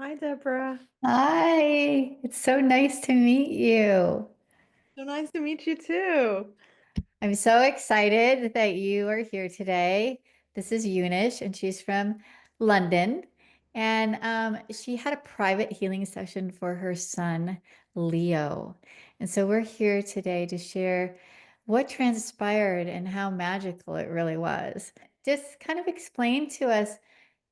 Hi, Deborah. Hi, it's so nice to meet you. So nice to meet you too. I'm so excited that you are here today. This is Eunice, and she's from London. And she had a private healing session for her son, Leo. And so we're here today to share what transpired and how magical it really was. Just kind of explain to us,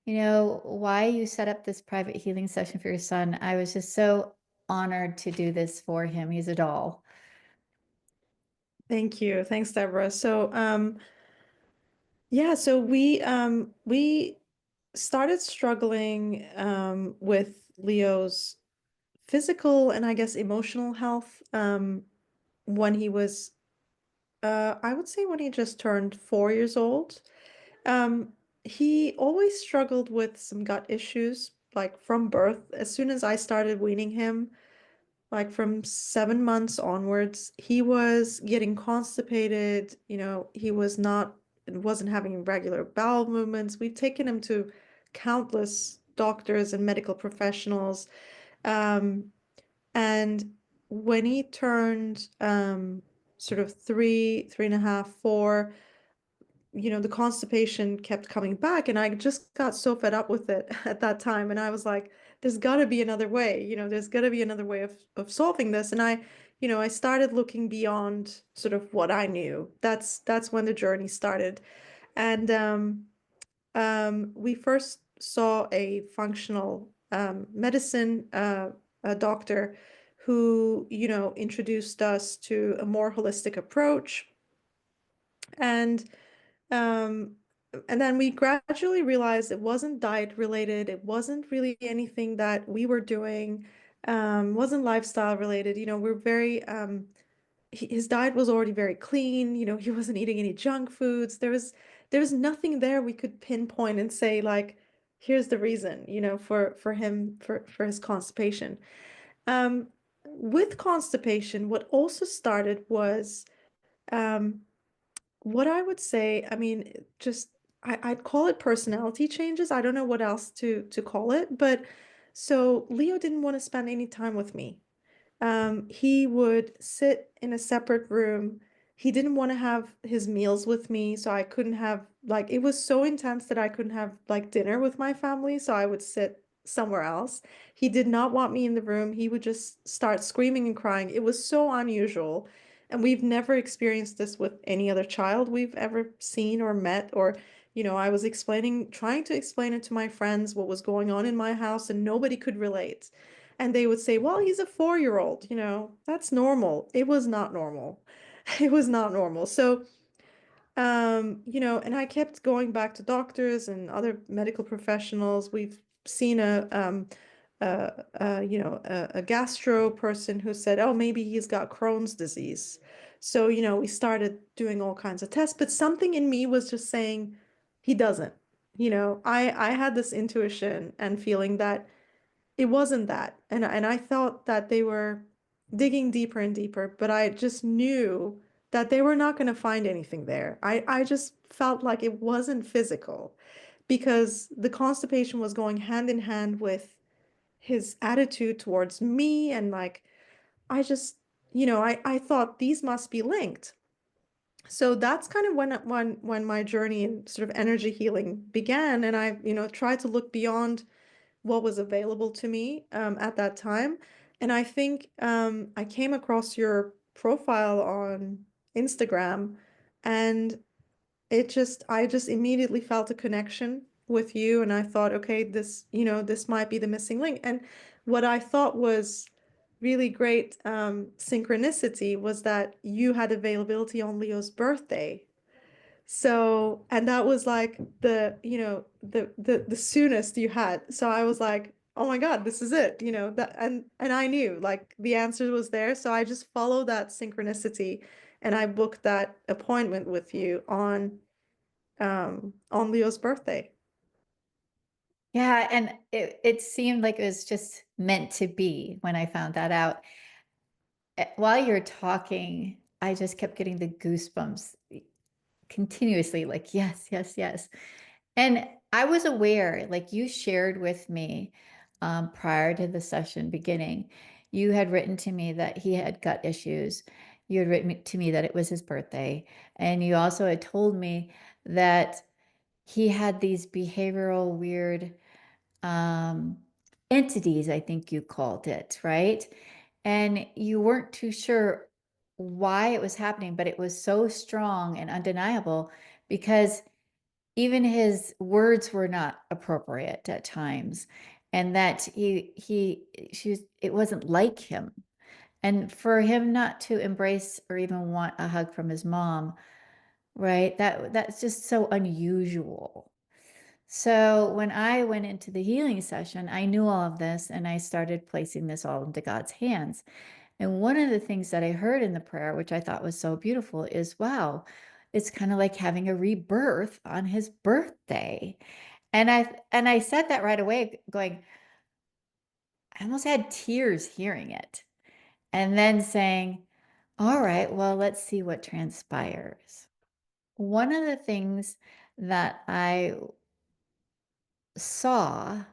why you set up this private healing session for your son. I was just so honored to do this for him. He's a doll. Thank you. Thanks, Deborah. So we started struggling with Leo's physical and I guess emotional health when he was I would say when he just turned 4 years old. Um, he always struggled with some gut issues, like from birth. As soon as I started weaning him, like from 7 months onwards, he was getting constipated. He wasn't having regular bowel movements. We've taken him to countless doctors and medical professionals. Um, and when he turned sort of three and a half, 4, the constipation kept coming back, and I just got so fed up with it at that time. And I was like, there's got to be another way, there's got to be another way of solving this. And I started looking beyond sort of what I knew. That's when the journey started. And we first saw a functional medicine a doctor who, introduced us to a more holistic approach. And um, and then we gradually realized it wasn't diet related. It wasn't really anything that we were doing. Wasn't lifestyle related. We're very his diet was already very clean. He wasn't eating any junk foods. There was nothing there we could pinpoint and say like, here's the reason, for him for his constipation. Um, with constipation, what also started was um what I would say, I mean, just I'd call it personality changes. I don't know what else to call it, but so Leo didn't want to spend any time with me. He would sit in a separate room. He didn't want to have his meals with me, so I couldn't have like it was so intense that I couldn't have like dinner with my family, so I would sit somewhere else. He did not want me in the room. He would just start screaming and crying. It was so unusual. And we've never experienced this with any other child we've ever seen or met, or I was trying to explain it to my friends what was going on in my house, and nobody could relate. And they would say, well, he's a 4-year-old, that's normal. It was not normal. It was not normal. And I kept going back to doctors and other medical professionals. We've seen a gastro person who said, oh, maybe he's got Crohn's disease. So, we started doing all kinds of tests, but something in me was just saying he doesn't. I had this intuition and feeling that it wasn't that. And I thought that they were digging deeper and deeper, but I just knew that they were not going to find anything there. I just felt like it wasn't physical because the constipation was going hand in hand with his attitude towards me. And like, I just, I thought these must be linked. So that's kind of when my journey in sort of energy healing began. And I, tried to look beyond what was available to me at that time. And I think I came across your profile on Instagram, and I just immediately felt a connection with you. And I thought, okay, this might be the missing link. And what I thought was really great synchronicity was that you had availability on Leo's birthday. So, and that was like the soonest you had. So I was like, oh my God, this is it, that and I knew like the answer was there. So I just followed that synchronicity and I booked that appointment with you on Leo's birthday. Yeah, and it seemed like it was just meant to be when I found that out. While you're talking, I just kept getting the goosebumps continuously, like, yes, yes, yes. And I was aware, like you shared with me, prior to the session beginning. You had written to me that he had gut issues. You had written to me that it was his birthday. And you also had told me that he had these behavioral weird um, entities, I think you called it, right? And you weren't too sure why it was happening, but it was so strong and undeniable because even his words were not appropriate at times, and that it wasn't like him. And for him not to embrace or even want a hug from his mom, right? That's just so unusual. So when I went into the healing session, I knew all of this and I started placing this all into God's hands. And one of the things that I heard in the prayer, which I thought was so beautiful, is wow, it's kind of like having a rebirth on his birthday. And I said that right away, going, I almost had tears hearing it. And then saying, all right, well, let's see what transpires. One of the things that I saw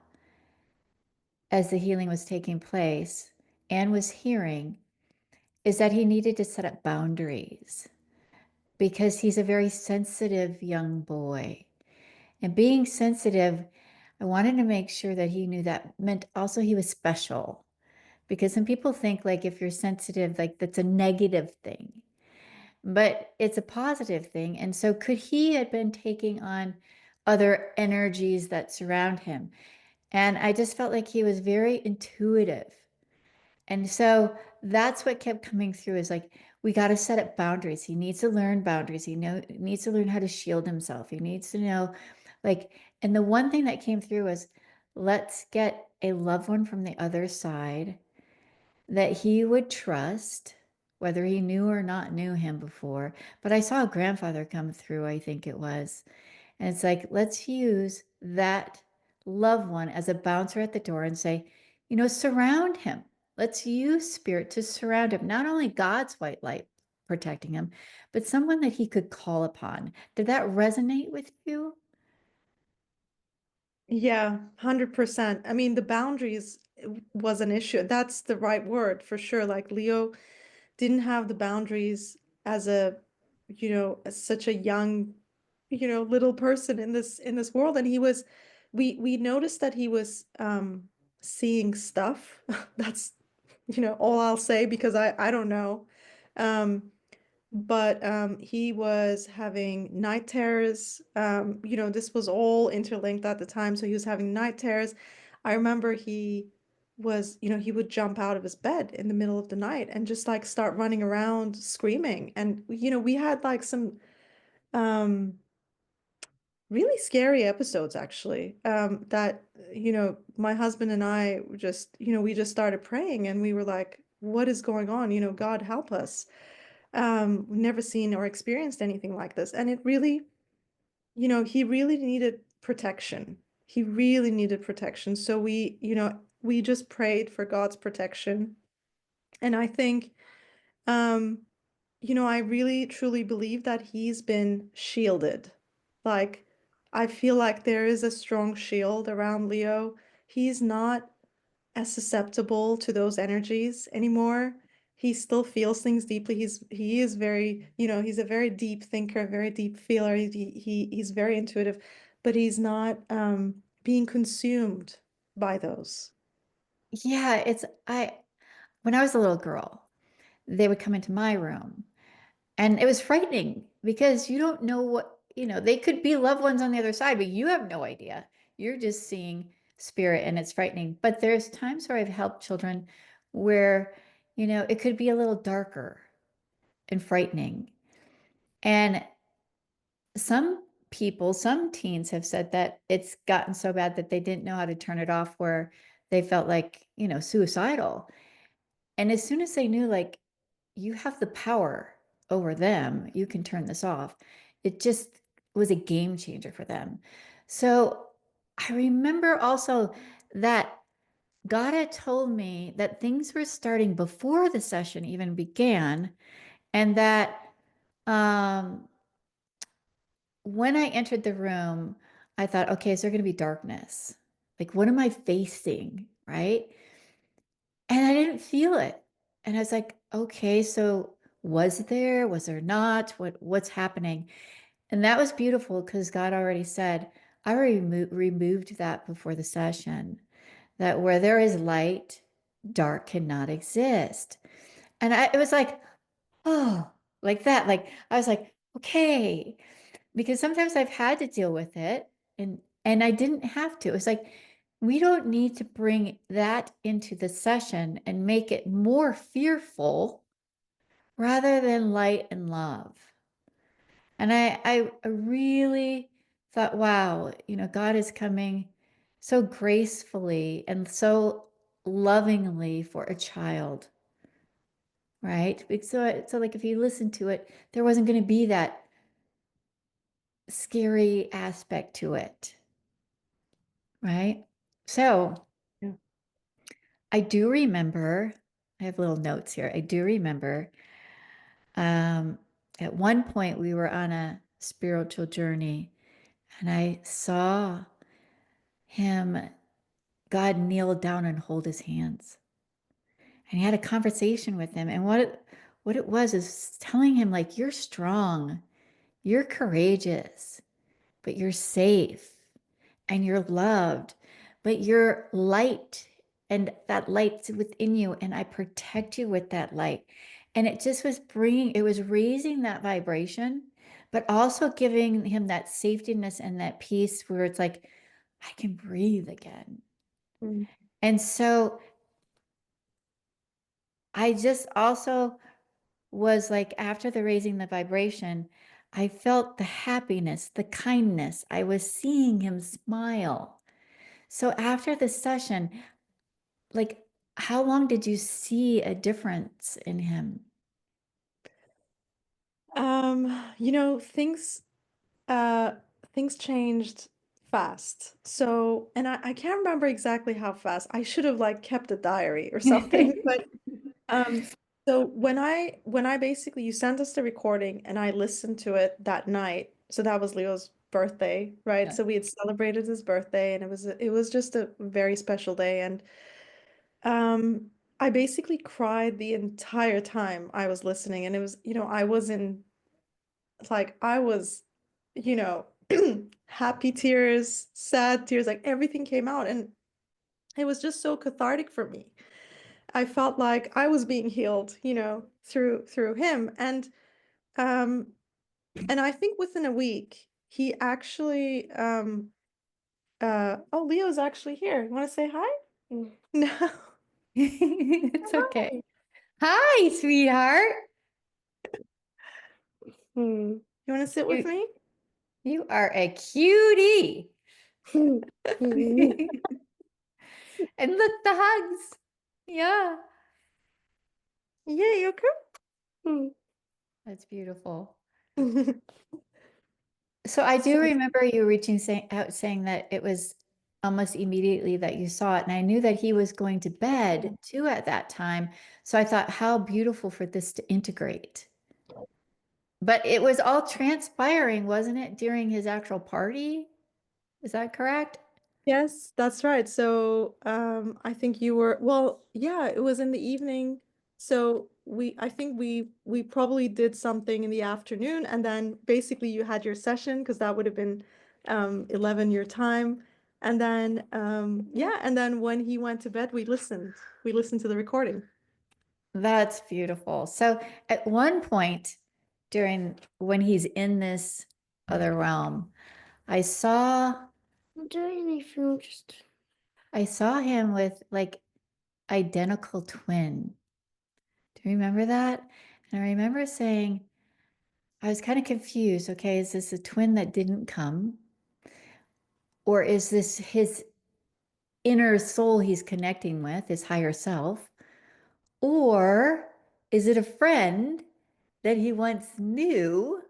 as the healing was taking place and was hearing is that he needed to set up boundaries because he's a very sensitive young boy. And being sensitive, I wanted to make sure that he knew that meant also he was special. Because some people think like if you're sensitive, like that's a negative thing, but it's a positive thing. And so could he have been taking on other energies that surround him? And I just felt like he was very intuitive. And so that's what kept coming through is like, we got to set up boundaries. He needs to learn boundaries. Needs to learn how to shield himself. He needs to know, like, and the one thing that came through was let's get a loved one from the other side that he would trust, whether he knew or not knew him before. But I saw a grandfather come through, I think it was. And it's like, let's use that loved one as a bouncer at the door and say, surround him. Let's use spirit to surround him. Not only God's white light protecting him, but someone that he could call upon. Did that resonate with you? Yeah, 100%. I mean, the boundaries was an issue. That's the right word for sure. Like Leo didn't have the boundaries as as such a young, little person in this world. And we noticed that he was seeing stuff. That's, all I'll say because I don't know. Um, but he was having night terrors. This was all interlinked at the time, so he was having night terrors. I remember he would jump out of his bed in the middle of the night and just like start running around screaming. And we had like some um really scary episodes actually. That my husband and I just, we just started praying and we were like, what is going on? God help us. We've never seen or experienced anything like this. And it really, he really needed protection. He really needed protection. So we just prayed for God's protection. And I think, um, I really truly believe that he's been shielded. Like, I feel like there is a strong shield around Leo. He's not as susceptible to those energies anymore. He still feels things deeply. He is very, he's a very deep thinker, very deep feeler. He's very intuitive, but he's not being consumed by those. Yeah, when I was a little girl, they would come into my room. And it was frightening because you don't know they could be loved ones on the other side, but you have no idea. You're just seeing spirit and it's frightening. But there's times where I've helped children where, it could be a little darker and frightening. And some teens have said that it's gotten so bad that they didn't know how to turn it off where they felt like, suicidal. And as soon as they knew, like, you have the power over them, you can turn this off, it just was a game changer for them. So I remember also that God had told me that things were starting before the session even began, and that um, when I entered the room, I thought, okay, is there going to be darkness? Like, what am I facing? right? And I didn't feel it. And I was like, okay, so was there not? What's happening? And that was beautiful because God already said, I already removed that before the session, that where there is light, dark cannot exist. And it was like, oh, like that. Like I was like, okay, because sometimes I've had to deal with it and I didn't have to. It's like we don't need to bring that into the session and make it more fearful rather than light and love. And I really thought, wow, God is coming so gracefully and so lovingly for a child, right? So like if you listen to it, there wasn't going to be that scary aspect to it, right? So Yeah. I do remember, I have little notes here. I do remember um, at one point we were on a spiritual journey and I saw him, God kneel down and hold his hands. And he had a conversation with him. And what it was is telling him, like, you're strong, you're courageous, but you're safe and you're loved, but you're light and that light's within you. And I protect you with that light. And it just was it was raising that vibration, but also giving him that safetyness and that peace where it's like, I can breathe again. Mm. And so I just also was like, after the raising the vibration, I felt the happiness, the kindness. I was seeing him smile. So after the session, like, how long did you see a difference in him? You know, uh things changed fast. So, and I can't remember exactly how fast. I should have like kept a diary or something. But um so when I basically, you sent us the recording and I listened to it that night. So that was Leo's birthday, right? Yeah. So we had celebrated his birthday and it was just a very special day. And um I basically cried the entire time I was listening. And it was, I was in, like, I was, you know, happy tears, sad tears, like everything came out. And it was just so cathartic for me. I felt like I was being healed, through him. Um and I think within a week, he actually oh, Leo's actually here. You want to say hi? Mm. No. It's okay. Hi. Hi, sweetheart. Hmm. You want to sit with You, me? you are a cutie. And look, the hugs. Yeah, Yeah, you okay? that's beautiful. Hmm. So I do So, remember you reaching out saying that it was almost immediately that you saw it. And I knew that he was going to bed too at that time. So I thought, how beautiful for this to integrate. But it was all transpiring, wasn't it, during his actual party? Is that correct? yes, that's right. So, I think you were, well, yeah, it was in the evening. So I think we probably did something in the afternoon, and then basically you had your session because that would have been 11 your time. And then yeah, and then when he went to bed, we listened. We listened to the recording. That's beautiful. So at one point during when he's in this other realm, I saw Not doing anything, just I saw him with like identical twin. Do you remember that? And I remember saying, I was kind of confused. Okay, is this a twin that didn't come? Or is this his inner soul he's connecting with, his higher self? Or is it a friend that he once knew,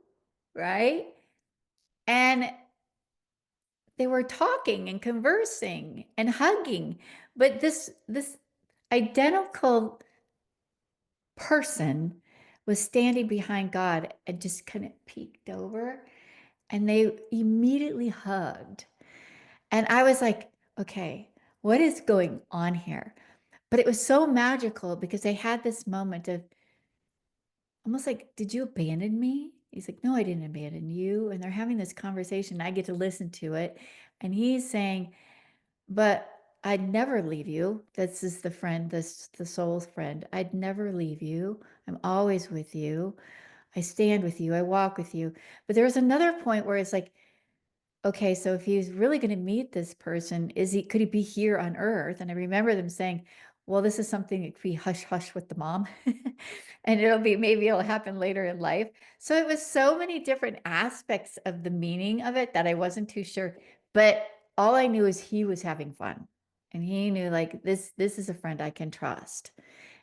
right? And they were talking and conversing and hugging. But this identical person was standing behind God and just kind of peeked over and they immediately hugged. And I was like, okay, what is going on here? But it was so magical because they had this moment of almost like, did you abandon me? He's like, no, I didn't abandon you. And they're having this conversation. I get to listen to it. And he's saying, but I'd never leave you. This is the friend, this the soul's friend. I'd never leave you. I'm always with you. I stand with you. I walk with you. But there was another point where it's like, okay, so if he's really going to meet this person, could he be here on Earth? And I remember them saying, well, this is something that could be hush hush with the mom. And maybe it'll happen later in life. So it was so many different aspects of the meaning of it that I wasn't too sure. But all I knew is he was having fun. And he knew like this is a friend I can trust.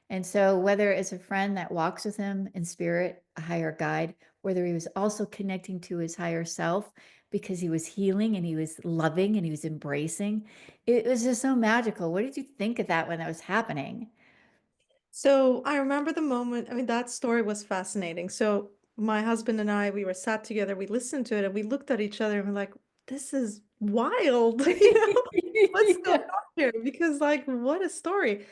And so, whether it's a friend that walks with him in spirit, a higher guide, whether he was also connecting to his higher self because he was healing and he was loving and he was embracing, it was just so magical. What did you think of that when that was happening? So I remember the moment, I mean, that story was fascinating. So my husband and I, we were sat together, we listened to it, and we looked at each other and we're like, this is wild, what's going Yeah. on here? Because, like, what a story.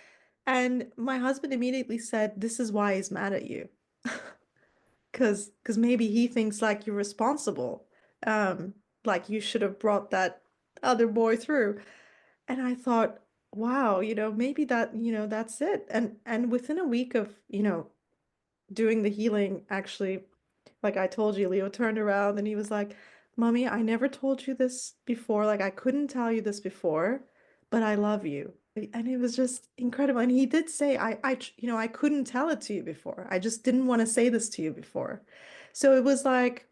And my husband immediately said, this is why he's mad at you. Because maybe he thinks like you're responsible. Um, like you should have brought that other boy through. And I thought, wow, maybe that, that's it. And within a week of, doing the healing, actually, like I told you, Leo turned around and he was like, Mommy, I never told you this before. Like I couldn't tell you this before, but I love you. And it was just incredible. And he did say, I couldn't tell it to you before. I just didn't want to say this to you before. So it was like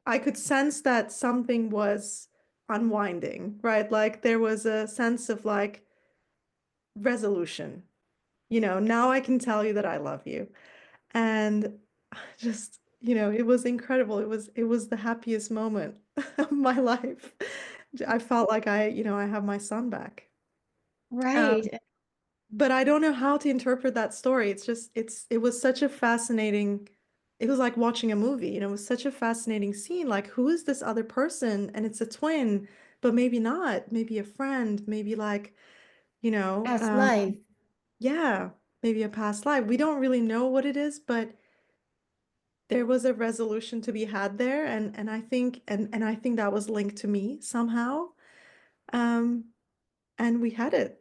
I could sense that something was unwinding, right? Like there was a sense of like resolution. Now I can tell you that I love you. And just, it was incredible. It was the happiest moment of my life. I felt like I have my son back. Um, Right. but I don't know how to interpret that story. It was such a fascinating, it was like watching a movie, it was such a fascinating scene. Like, who is this other person? And it's a twin, but maybe not, maybe a friend, maybe like, you know, Past um, life. yeah, maybe a past life. We don't really know what it is, but there was a resolution to be had there, and I think that was linked to me somehow. Um, and we had it.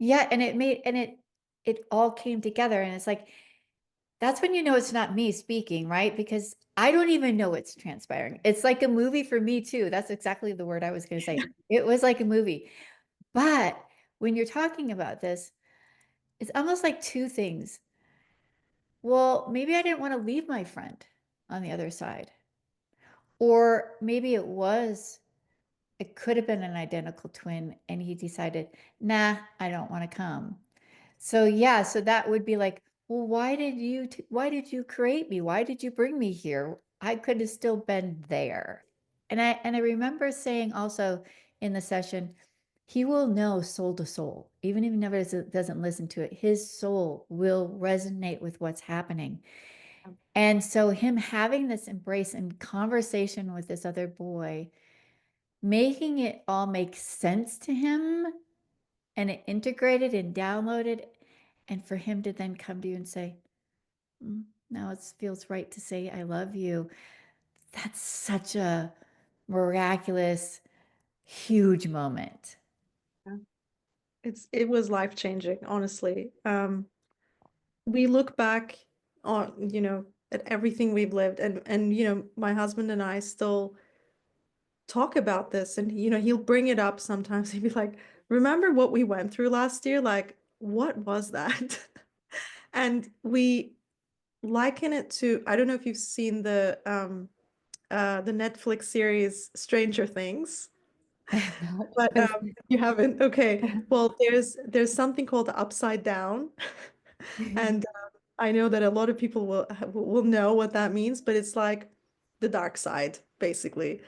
Yeah, and it all came together and it's like that's when you know it's not me speaking, right? Because I don't even know what's transpiring. It's like a movie for me too. That's exactly the word I was going to say. It was like a movie. But when you're talking about this, it's almost like two things. Well, maybe I didn't want to leave my friend on the other side. Or maybe it could have been an identical twin and he decided, nah, I don't want to come. So yeah, so that would be like, well, why did you create me? Why did you bring me here? I could have still been there. And I remember saying also in the session, he will know soul to soul, even if he never doesn't listen to it, his soul will resonate with what's happening. And so him having this embrace and conversation with this other boy, making it all make sense to him and it integrated and downloaded, and for him to then come to you and say, now it feels right to say I love you. That's such a miraculous, huge moment. Yeah. It was life-changing, honestly. We look back on, at everything we've lived, and my husband and I still talk about this, and he'll bring it up sometimes. He'd be like, remember what we went through last year? Like, what was that? And we liken it to, I don't know if you've seen the Netflix series Stranger Things. I have not. But you haven't. Okay. Well, there's something called the upside down, and I know that a lot of people will know what that means, but it's like the dark side, basically.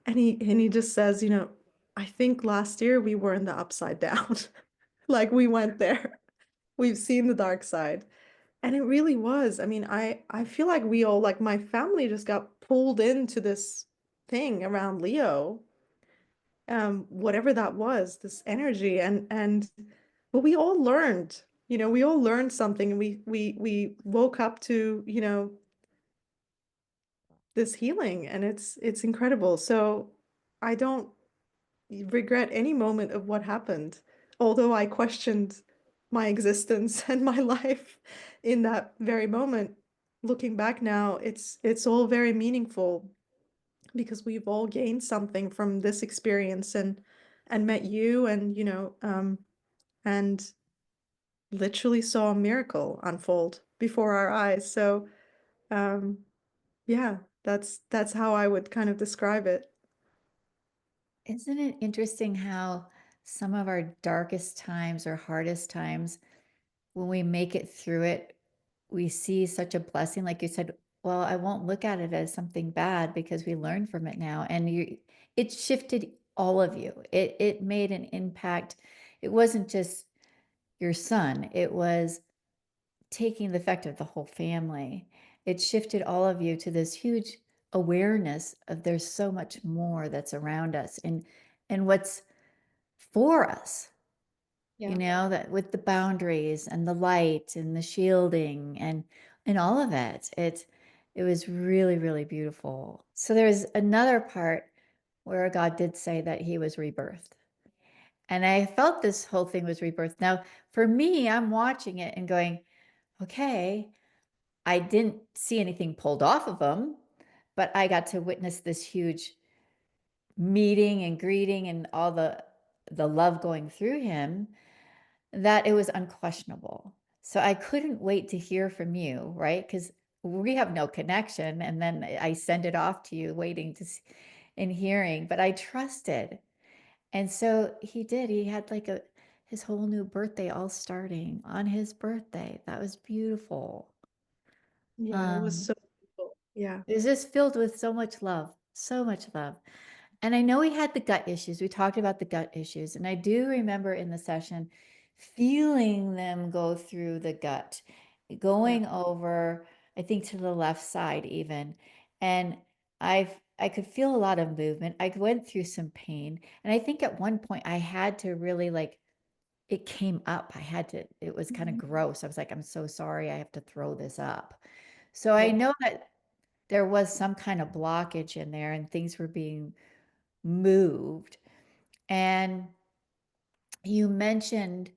And he just says, I think last year we were in the upside down. Like we went there. We've seen the dark side. And it really was. I mean, I feel like we all, like my family just got pulled into this thing around Leo. whatever that was, this energy. And but we all learned, we all learned something, and we woke up to, this healing, and it's incredible. So I don't regret any moment of what happened, although I questioned my existence and my life in that very moment. Looking back now, it's all very meaningful because we've all gained something from this experience, and met you, and and literally saw a miracle unfold before our eyes. So um yeah, that's how I would kind of describe it. Isn't it interesting how some of our darkest times or hardest times, when we make it through it, we see such a blessing. Like you said, well, I won't look at it as something bad because we learned from it now. And it shifted all of you. It made an impact. It wasn't just your son, it was taking the effect of the whole family. It shifted all of you to this huge awareness of there's so much more that's around us and what's for us, Yeah. that with the boundaries and the light and the shielding and all of it. It was really, really beautiful. So there's another part where God did say that he was rebirthed. And I felt this whole thing was rebirth. Now, for me, I'm watching it and going, okay, I didn't see anything pulled off of him, but I got to witness this huge meeting and greeting and all the love going through him, that it was unquestionable. So I couldn't wait to hear from you, right? Because we have no connection. And then I send it off to you, waiting to see and hearing, but I trusted. And so he did. He had like his whole new birthday all starting on his birthday. That was beautiful. Yeah, it was Um, so beautiful. Yeah. it was just filled with so much love, so much love. And I know he had the gut issues. We talked about the gut issues. And I do remember in the session feeling them go through the gut, Yeah. going over, I think to the left side even. And I could feel a lot of movement. I went through some pain. And I think at one point I had to really like, it came up. It was kind of Mhm. gross. I was like, I'm so sorry. I have to throw this up. So I Yeah. know that there was some kind of blockage in there and things were being moved. And you mentioned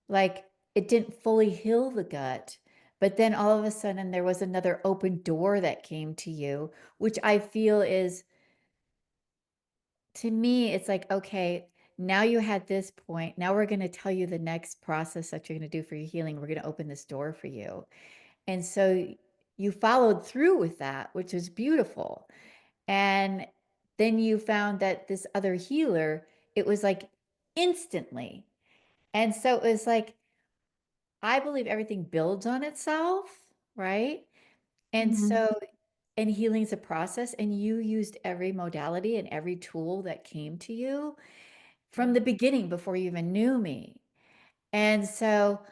like it didn't fully heal the gut, but then all of a sudden there was another open door that came to you, which I feel is, to me, it's like, okay, now you had this point. Now we're going to tell you the next process that you're going to do for your healing. We're going to open this door for you. And so you followed through with that, which was beautiful. And then you found that this other healer, it was like instantly. And so it was like, I believe everything builds on itself, right? And Mhm. so, and healing's a process, and you used every modality and every tool that came to you from Yeah. the beginning before you even knew me. And so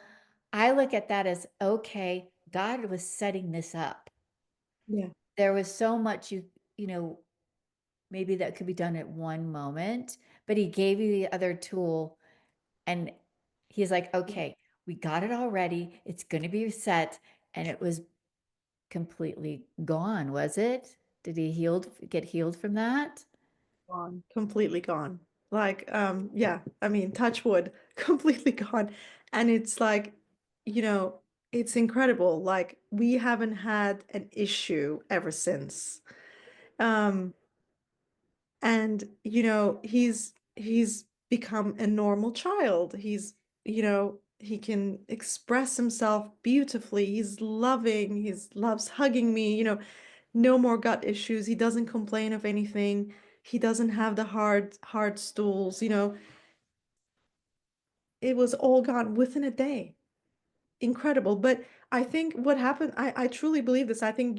I look at that as okay, God was setting this up. Yeah. There was so much maybe that could be done at one moment, but he gave you the other tool and he's like, Yeah. okay, we got it already. It's going to be set. And it was completely gone, was it? Did he get healed from that? Gone. Completely gone. Like, yeah, I mean, touch wood, completely gone. And it's like, you know, it's incredible. Like, we haven't had an issue ever since. Um, and he's become a normal child. He can express himself beautifully. He's loving. He loves hugging me. No more gut issues. He doesn't complain of anything. He doesn't have the hard stools. It was all gone within a day. Incredible. But I think what happened, I truly believe this. I think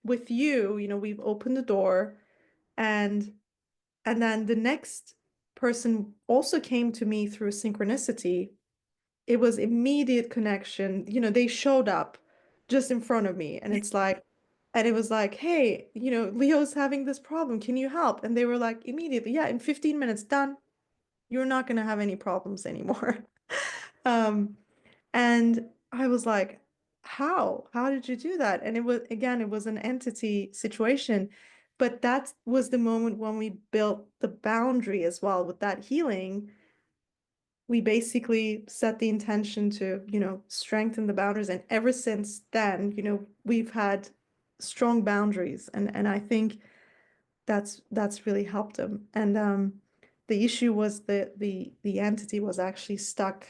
with you, we've opened the door, and then the next person also came to me through synchronicity. It was immediate connection. They showed up just in front of me, and it's like, And it was like, hey, Leo's having this problem. Can you help? And they were like, immediately, yeah, in 15 minutes, done. You're not going to have any problems anymore. Um, and I was like, how? How did you do that? And it was, again, it was an entity situation. But that was the moment when we built the boundary as well with that healing. We basically set the intention to, strengthen the boundaries. And ever since then, we've had strong boundaries. And I think that's really helped him. And the issue was the entity was actually stuck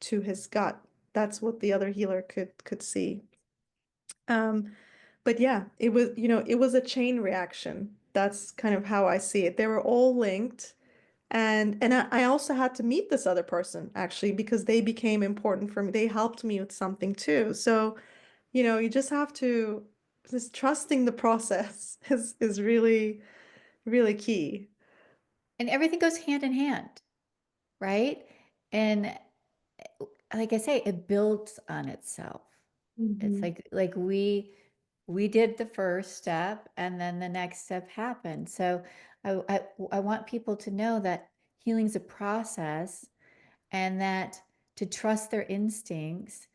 to his gut. That's what the other healer could see. Um, but yeah, it was a chain reaction. That's kind of how I see it. They were all linked. And I also had to meet this other person actually because they became important for me. They helped me with something too. So, you just have to just trusting the process is really, really key. And everything goes hand in hand, right? And like I say, it builds on itself. It's Hmm. like we did the first step and then the next step happened. So I want people to know that healing's a process and that to trust their instincts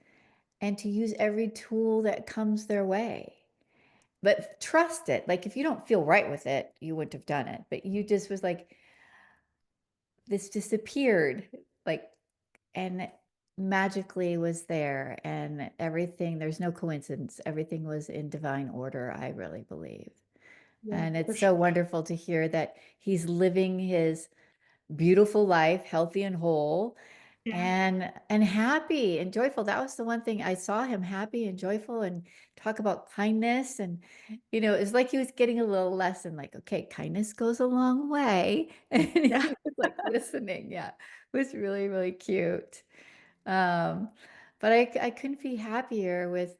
and to use every tool that comes their way. But trust it. Like if you don't feel right with it, you wouldn't have done it. But you just was like, this disappeared. Like and magically was there and everything, there's no coincidence. Everything was in divine order, I really believe. Yeah, And for it's so sure. wonderful to hear that he's living his beautiful life, healthy and whole, Yeah. and happy and joyful. That was the one thing I saw him happy and joyful and talk about kindness. And, it's like he was getting a little lesson, like, okay, kindness goes a long way. And Yeah. he was like listening. Yeah. It was really, really cute. Um, but I couldn't be happier with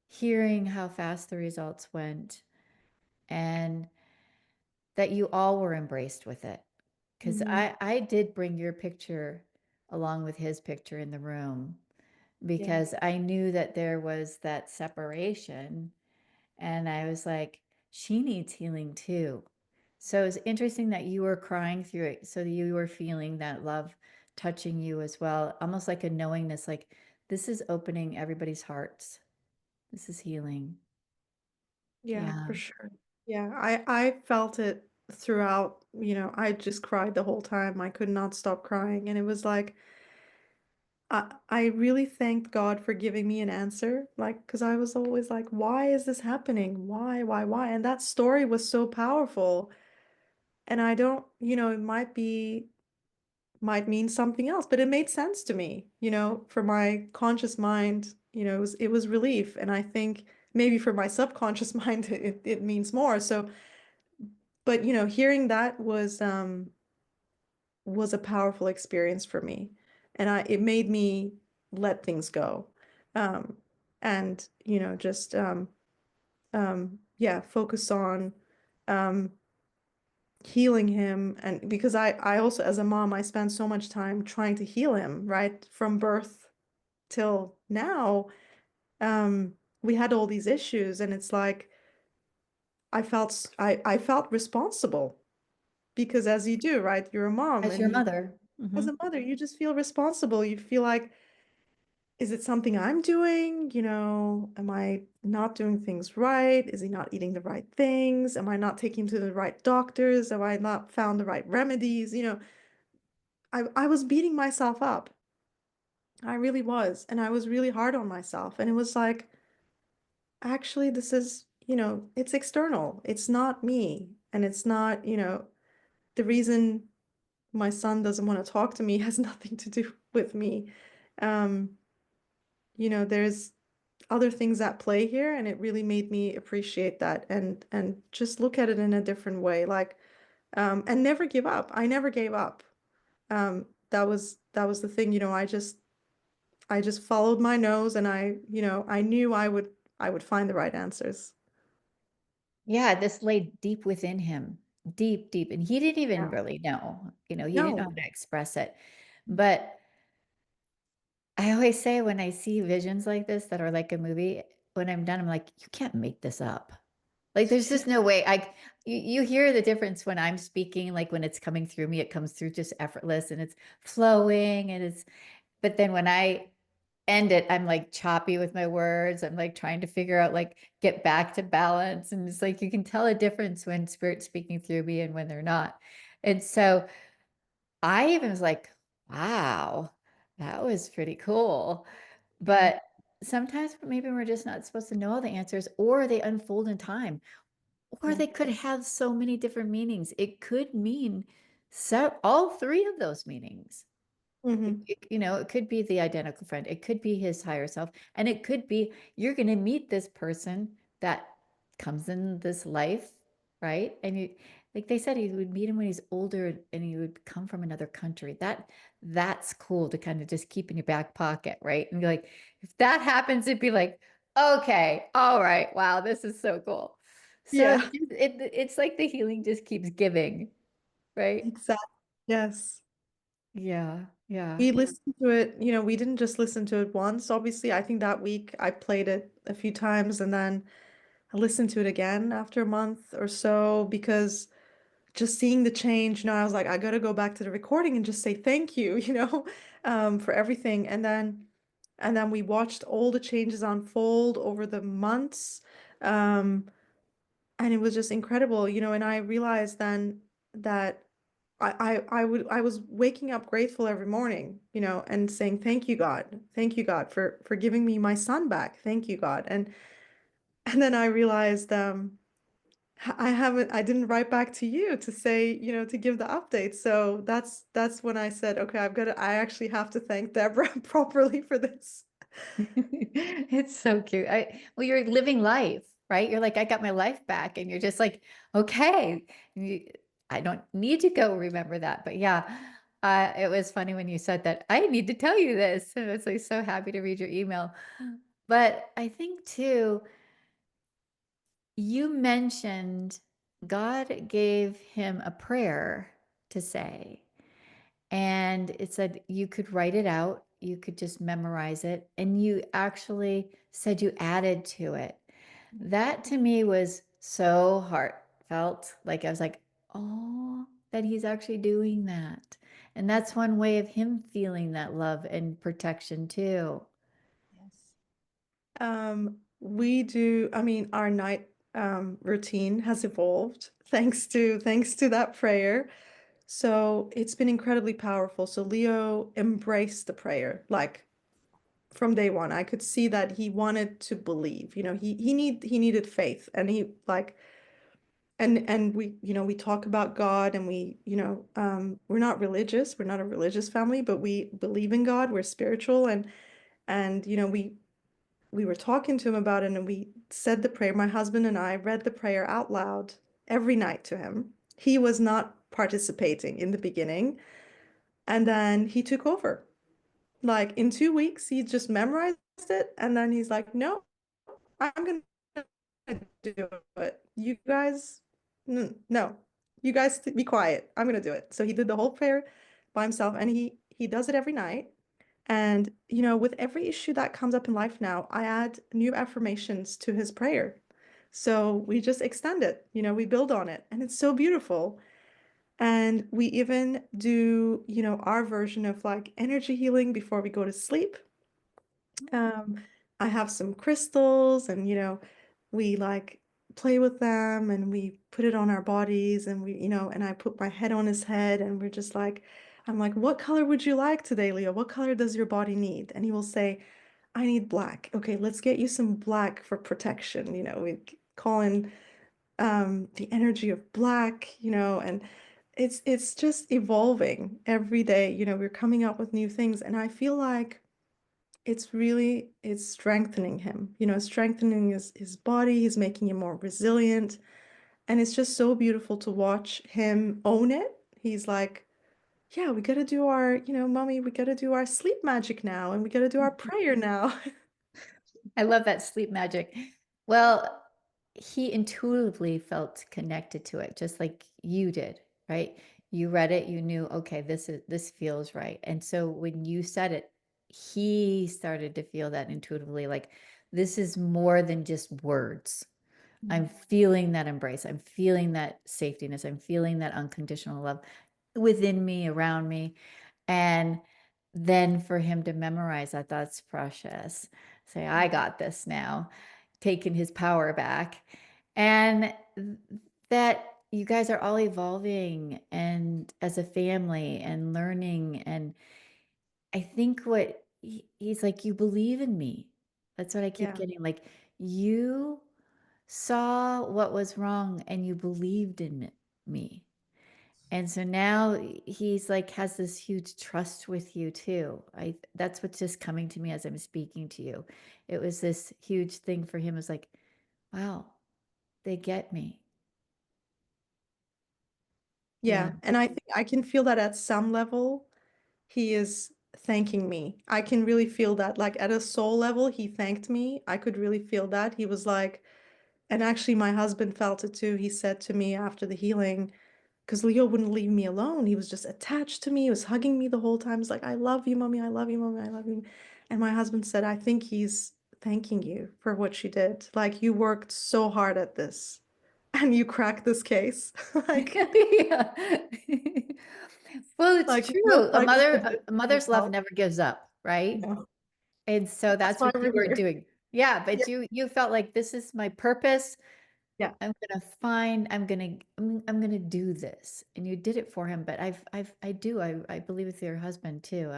hearing how fast the results went and that you all were embraced with it. Because Hmm. I did bring your picture along with his picture in the room Yeah. because I knew that there was that separation. And I was like, she needs healing too. So it's interesting that you were crying through it. So you were feeling that love touching you as well, almost like a knowingness, like this is opening everybody's hearts. This is healing. Yeah, Yeah. for sure. Yeah, I felt it throughout, I just cried the whole time. I could not stop crying. And it was like I really thanked God for giving me an answer. Like, because I was always like, why is this happening? Why? And that story was so powerful. And I don't, it might mean something else, but it made sense to me, for my conscious mind, it was relief. And I think maybe for my subconscious mind, it means more. So, but hearing that was a powerful experience for me. And it made me let things go. Um, and, just yeah, focus on um healing him. And because I also, as a mom, I spent so much time trying to heal him, right? From birth till now. We had all these issues, and it's like I felt responsible because, as you do, right? You're a mom, As and your you, mother. as Hmm. a mother, you just feel responsible. You feel like, is it something I'm doing? Am I not doing things right? Is he not eating the right things? Am I not taking him to the right doctors? Have I not found the right remedies? I was beating myself up. I really was. And I was really hard on myself. And it was like, actually, this is, it's external. It's not me. And it's not, the reason my son doesn't want to talk to me has nothing to do with me. Um, there's other things at play here, and it really made me appreciate that and just look at it in a different way. Like, and never give up. I never gave up. That was the thing, I just followed my nose, and I knew I would find the right answers. Yeah, this lay deep within him, deep, deep. And he didn't even Yeah. really know, he didn't know No. how to express it. But I always say when I see visions like this that are like a movie, when I'm done, I'm like, you can't make this up. Like, there's just no way. You hear the difference when I'm speaking, like when it's coming through me, it comes through just effortless and it's flowing and but then when I end it, I'm like choppy with my words. I'm like trying to figure out, like, get back to balance. And it's like, you can tell a difference when spirit's speaking through me and when they're not. And so I even was like, wow, that was pretty cool. Yeah. But sometimes maybe we're just not supposed to know all the answers, or they unfold in time, or Yeah. they could have so many different meanings. It could mean all three of those meanings. Hmm. It could be the identical friend. It could be his higher self. And it could be you're going to meet this person that comes in this life, right? And like they said, he would meet him when he's older and he would come from another country. That's cool to kind of just keep in your back pocket, right? And be like, if that happens, it'd be like, okay, all right, wow, this is so cool. So Yeah, it's like the healing just keeps giving, right? exactly. Yes. Yeah, yeah. We listened to it, we didn't just listen to it once. Obviously, I think that week I played it a few times and then I listened to it again after a month or so because just seeing the change, I was like, I gotta go back to the recording and just say thank you, for everything. And then we watched all the changes unfold over the months. Um, and it was just incredible, and I realized then that I was waking up grateful every morning, and saying thank you God for giving me my son back, thank you God, and then I realized I didn't write back to you to say, to give the update, so that's when I said, okay, I actually have to thank Deborah properly for this. It's so cute. Well, you're living life, right? You're like, I got my life back, and you're just like, okay, I don't need to go remember that. But yeah, it was funny when you said that. I need to tell you this, and I was like so happy to read your email. But I think too, you mentioned God gave him a prayer to say. And it said you could write it out, you could just memorize it, and you actually said you added to it. That to me was so heartfelt. Like I was like, oh, that he's actually doing that. And that's one way of him feeling that love and protection too. Yes. I mean, our night routine has evolved thanks to that prayer. So it's been incredibly powerful. So Leo embraced the prayer, like from day one. I could see that he wanted to believe. He needed faith, and he like and we talk about God, and we're not religious. We're not a religious family, but we believe in God. We're spiritual, and we were talking to him about it, and we said the prayer. My husband and I read the prayer out loud every night to him. He was not participating in the beginning, and then he took over. Like in 2 weeks, he just memorized it, and then he's like, "No, I'm gonna do it. You guys, no, you guys be quiet. I'm gonna do it." So he did the whole prayer by himself, and he does it every night. And, with every issue that comes up in life now, I add new affirmations to his prayer. So we just extend it, we build on it, and it's so beautiful. And we even do, our version of like energy healing before we go to sleep. Um, I have some crystals, and, we like play with them and we put it on our bodies, and and I put my head on his head, and I'm like, what color would you like today, Leo? What color does your body need? And he will say, I need black. Okay, let's get you some black for protection. We call in the energy of black, and it's just evolving every day. We're coming up with new things, and I feel like it's strengthening him, strengthening his body. He's making him more resilient. And it's just so beautiful to watch him own it. He's like, yeah, we gotta do our, mommy, we gotta do our sleep magic now, and we gotta do our prayer now. I love that sleep magic. Well, he intuitively felt connected to it, just like you did, right? You read it, you knew, okay, this feels right. And so when you said it, he started to feel that intuitively, like this is more than just words. I'm Mhm. feeling that embrace. I'm feeling that safetyness. I'm feeling that unconditional love within me, around me. And then for him to memorize that, that's precious. Say, I got this now, taking his power back. And that you guys are all evolving and as a family and learning. And I think what he's like, you believe in me. That's what I keep Yeah. getting. Like, you saw what was wrong and you believed in me. And so now he's like has this huge trust with you too. I That's what's just coming to me as I'm speaking to you. It was this huge thing for him. It was like, wow, they get me. Yeah. Yeah. And I think I can feel that at some level, he is thanking me. I can really feel that. Like at a soul level, he thanked me. I could really feel that. He was like, and actually, my husband felt it too. He said to me after the healing, because Leo wouldn't leave me alone. He was just attached to me. He was hugging me the whole time. He's like, I love you, mommy. I love you, mommy. I love you. And my husband said, I think he's thanking you for what you did. Like, you worked so hard at this and you cracked this case. Like, Yeah. Well, it's like, it feels true. like such a big A mother's love help. never gives up, right? No, And so that's that's why what you we're were here. doing. Yeah, Yeah. but you felt like this is my purpose. Yeah. I'm gonna do this. And you did it for him. But I believe with your husband too.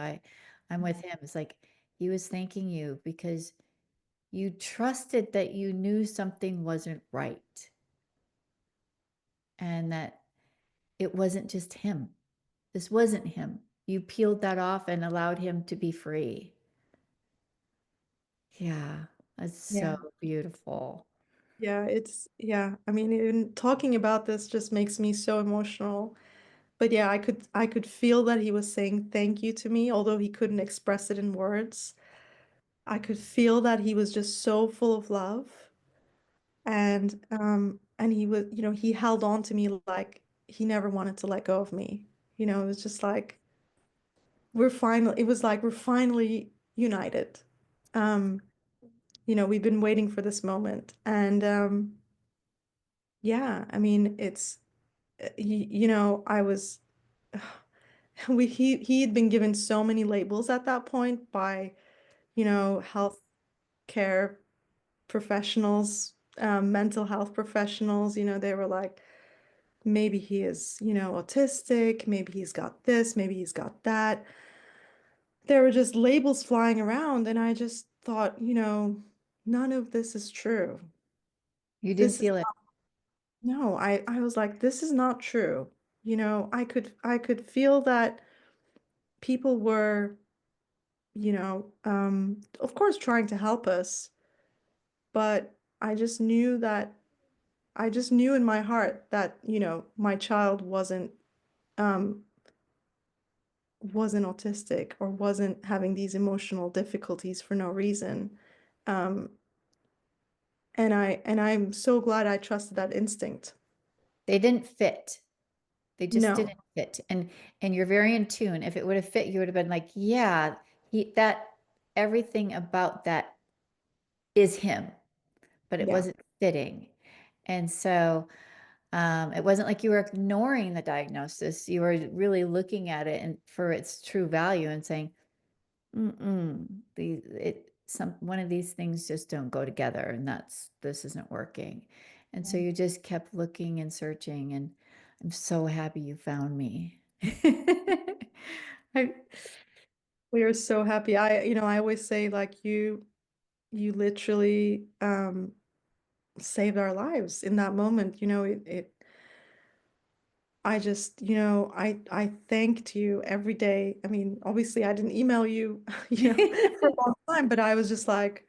I'm with him. It's like he was thanking you because you trusted that you knew something wasn't right and that it wasn't just him. This wasn't him. You peeled that off and allowed him to be free. Yeah, that's so Yeah. beautiful. Yeah. Yeah. I mean, even talking about this just makes me so emotional. But yeah, I could feel that he was saying thank you to me, although he couldn't express it in words. I could feel that he was just so full of love. And he was, he held on to me like he never wanted to let go of me. It was just like it was like we're finally united. Um, we've been waiting for this moment. And yeah, I mean, I was he had been given so many labels at that point by, health care professionals, mental health professionals. They were like, maybe he is, autistic, maybe he's got this, maybe he's got that. There were just labels flying around, and I just thought, none of this is true. You didn't This is feel it. no, I was like, this is not true. I could feel that people were, of course trying to help us, but I just knew in my heart that, my child um wasn't autistic or wasn't having these emotional difficulties for no reason. Um, and I'm so glad I trusted that instinct. They didn't fit. They just No, didn't fit. And you're very in tune. If it would have fit, you would have been like, yeah, he that everything about that is him, but it yeah. wasn't fitting. And so it wasn't like you were ignoring the diagnosis. You were really looking at it and for its true value and saying, mm-mm, one of these things just don't go together, and this isn't working. And so you just kept looking and searching, and I'm so happy you found me. I- We are so happy. I always say like you literally saved our lives in that moment. I just, I thanked you every day. I mean, obviously I didn't email you, for a long time, but I was just like,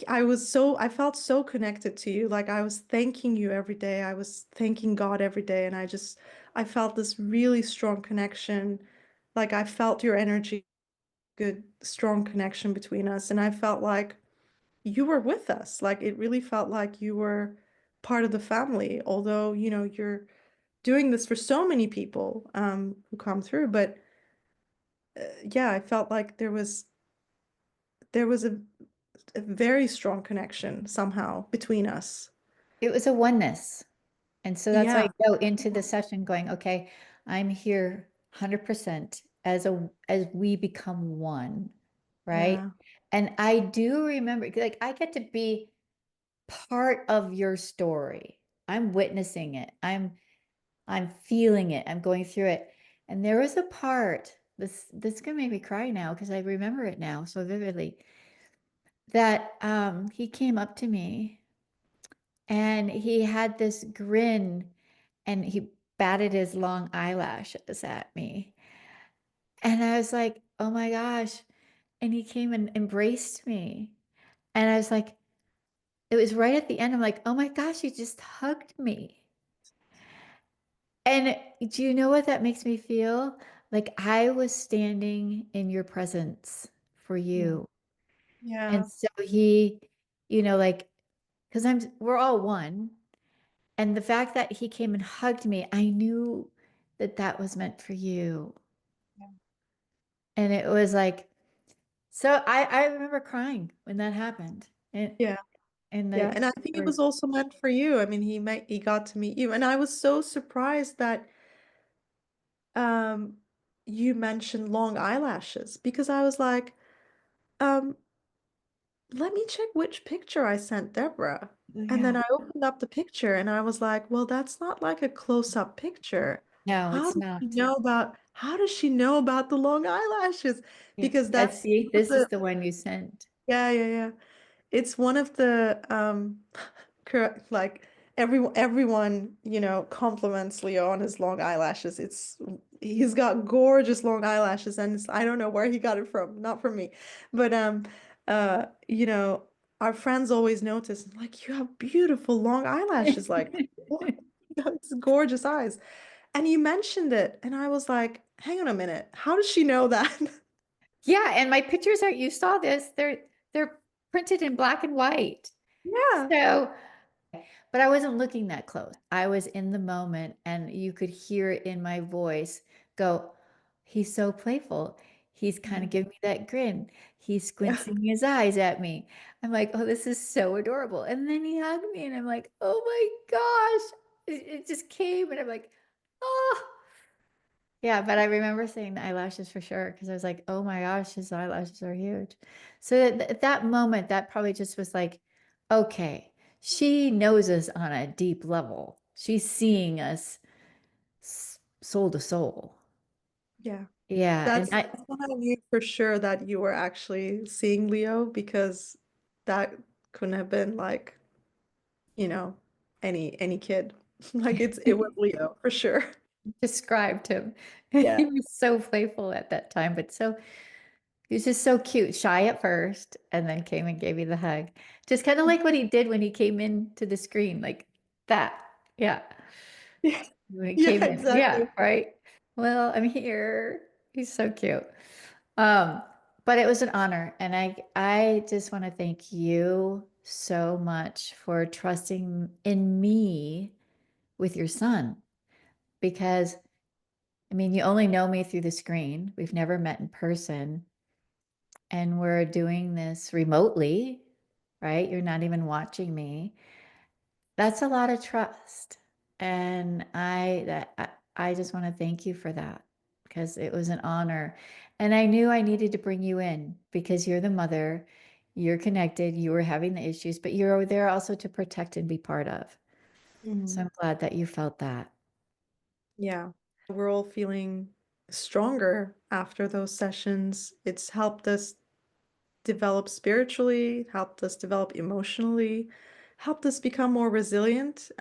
I felt so connected to you. Like I was thanking you every day. I was thanking God every day. And I felt this really strong connection. Like I felt your energy, good, strong connection between us. And I felt like you were with us. Like it really felt like you were part of the family, although, you're doing this for so many people who come through. But yeah, I felt like there was a a very strong connection somehow between us. It was a oneness. And so that's why Yeah, I go into the session going, okay, I'm here 100% as we become one, right? yeah, And I do remember, like, I get to be part of your story. I'm witnessing it. I'm feeling it. I'm going through it. And there was a part, this gonna make me cry now because I remember it now so vividly, that he came up to me and he had this grin and he batted his long eyelashes at me. And I was like, oh my gosh. And he came and embraced me. And I was like, it was right at the end. I'm like, oh my gosh, he just hugged me. And do you know what that makes me feel? Like I was standing in your presence for yeah, you. And yeah, so like, because we're all one. And the fact that he came and hugged me, I knew that that was meant for you. And it was like, so I remember crying when that happened. yeah, And yeah. the, And I think it was also meant for you. I mean, he got to meet you, and I was so surprised that um you mentioned long eyelashes because I was like, um, let me check which picture I sent Deborah. And then yeah, I opened up the picture and I was like, well, that's not like a close-up picture. no, it's not. How does she know about the long eyelashes? Yeah. Because Yeah, that's see, one of this is the the one you sent. yeah, yeah, yeah. It's one of the correct like everyone, compliments Leo on his long eyelashes. He's got gorgeous long eyelashes and I don't know where he got it from, not from me. But our friends always notice like you have beautiful long eyelashes like what? That's gorgeous eyes. And you mentioned it and I was like, hang on a minute. How does she know that? Yeah, and my pictures are you saw this, they're printed in black and white. Yeah. So, but I wasn't looking that close. I was in the moment and you could hear it in my voice go, he's so playful. He's kind of giving me that grin. He's Yeah. squinting his eyes at me. I'm like, oh, this is so adorable. And then he hugged me and I'm like, oh my gosh. It just came and I'm like, oh. Yeah, but I remember saying the eyelashes for sure because I was like, oh my gosh, his eyelashes are huge. So at that moment, that probably just was like, okay, she knows us on a deep level. She's seeing us soul to soul. Yeah. Yeah, and That's when I knew for sure that you were actually seeing Leo because that couldn't have been like, you know, any kid. Like it was Leo for sure. described him. Yeah. He was so playful at that time, but he was just so cute, shy at first, and then came and gave you the hug. Just kind of like what he did when he came into the screen, like that. Yeah. Yeah, When he yeah, came in. exactly. Yeah, right. Well, I'm here. He's so cute. Um, but it was an honor, and I just want to thank you so much for trusting in me with your son because I mean, you only know me through the screen. We've never met in person, and we're doing this remotely, right? You're not even watching me. That's a lot of trust. And I just want to thank you for that because it was an honor. And I knew I needed to bring you in because you're the mother, you're connected, you were having the issues, but you're there also to protect and be part of. So Mhm. I'm glad that you felt that. Yeah. We're all feeling stronger after those sessions. It's helped us develop spiritually, helped us develop emotionally, helped us become more resilient.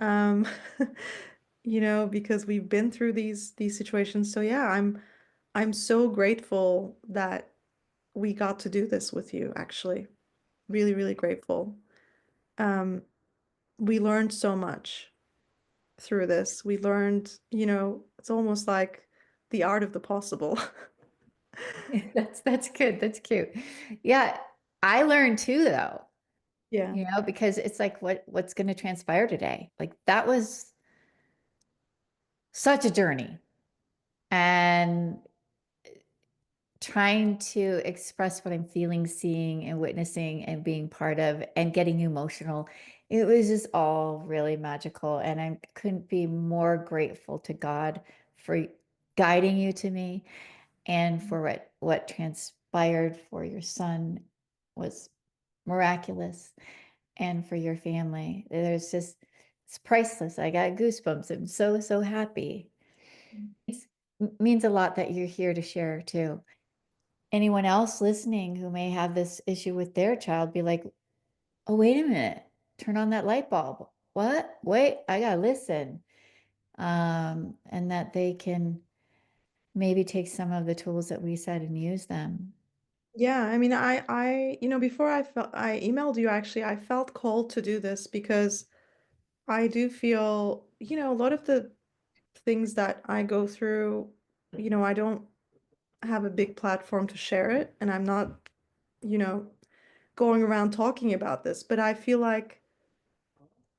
Because we've been through these situations. So yeah, I'm so grateful that we got to do this with you, actually. Really, really grateful. Um, we learned so much through this. We learned, it's almost like the art of the possible. That's good. That's cute. Yeah, I learned too though, Yeah. because it's like what's going to transpire today. Like that was such a journey. And trying to express what I'm feeling, seeing, and witnessing, and being part of, and getting emotional. It was just all really magical. And I couldn't be more grateful to God for guiding you to me, and for what transpired for your son was miraculous, and for your family. There's just, it's priceless. I got goosebumps. I'm so, so happy. It means a lot that you're here to share too. Anyone else listening who may have this issue with their child, be like, oh, wait a minute, turn on that light bulb. What? Wait, I gotta listen. And that they can maybe take some of the tools that we said and use them. Yeah, I mean, before I emailed you actually, I felt called to do this because I do feel, a lot of the things that I go through, I don't have a big platform to share it, and I'm not, you know, going around talking about this, but I feel like,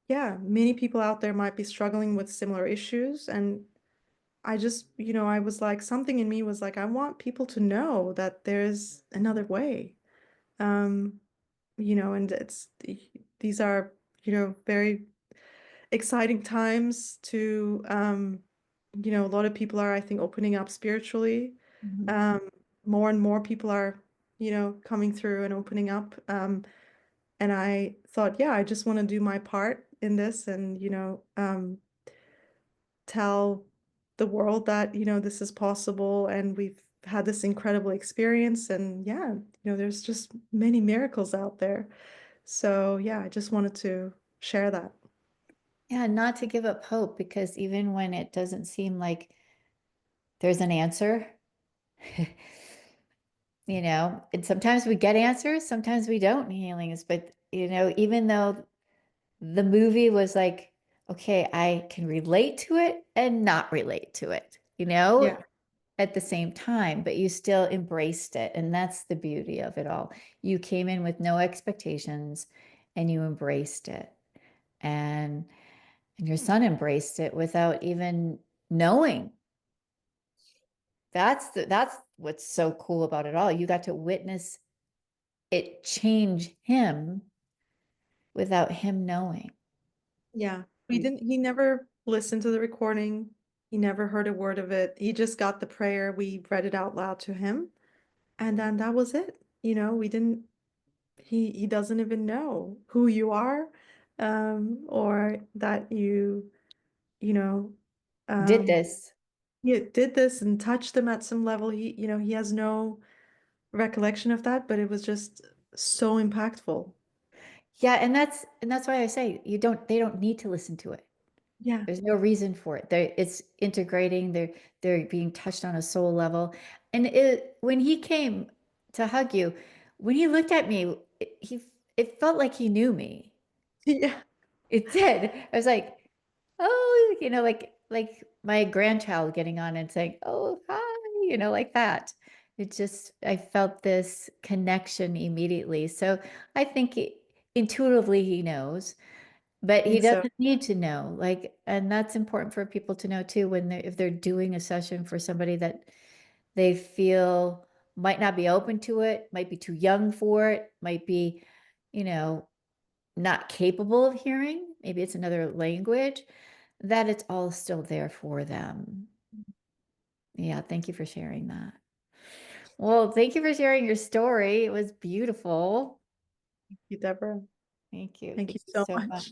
yeah, many people out there might be struggling with similar issues, and I just, I was like, something in me was like, I want people to know that there's another way. Um, and these are, very exciting times to, a lot of people are, I think, opening up spiritually. Mhm. Um, More and more people are, coming through and opening up. And I thought, yeah, I just want to do my part in this and, tell the world that, this is possible and we've had this incredible experience. And yeah, there's just many miracles out there. So yeah, I just wanted to share that. Yeah, not to give up hope, because even when it doesn't seem like there's an answer, and sometimes we get answers, sometimes we don't in healings. But, even though the movie was like, okay, I can relate to it and not relate to it, Yeah. at the same time, but you still embraced it. And that's the beauty of it all. You came in with no expectations and you embraced it. And and your son embraced it without even knowing. That's what's so cool about it all. You got to witness it change him without him knowing. Yeah. He never listened to the recording. He never heard a word of it. He just got the prayer. We read it out loud to him. And then that was it. We didn't, he doesn't even know who you are, or that you know, Did um, this. you did this and touched them at some level. He has no recollection of that, but it was just so impactful. Yeah, and that's why I say they don't need to listen to it. Yeah. There's no reason for it. It's integrating. They're being touched on a soul level. And when he came to hug you, when he looked at me, it felt like he knew me. Yeah. It did. I was like, oh, like my grandchild getting on and saying, oh, hi, like that. I felt this connection immediately. So I think intuitively he knows, but I he think so. doesn't need to know. And that's important for people to know too, if they're doing a session for somebody that they feel might not be open to it, might be too young for it, might be, you know, not capable of hearing, maybe it's another language, that it's all still there for them. Yeah, thank you for sharing that. Well, thank you for sharing your story. It was beautiful. Thank you, Deborah. Thank you. Thank Thank you you so so much. much.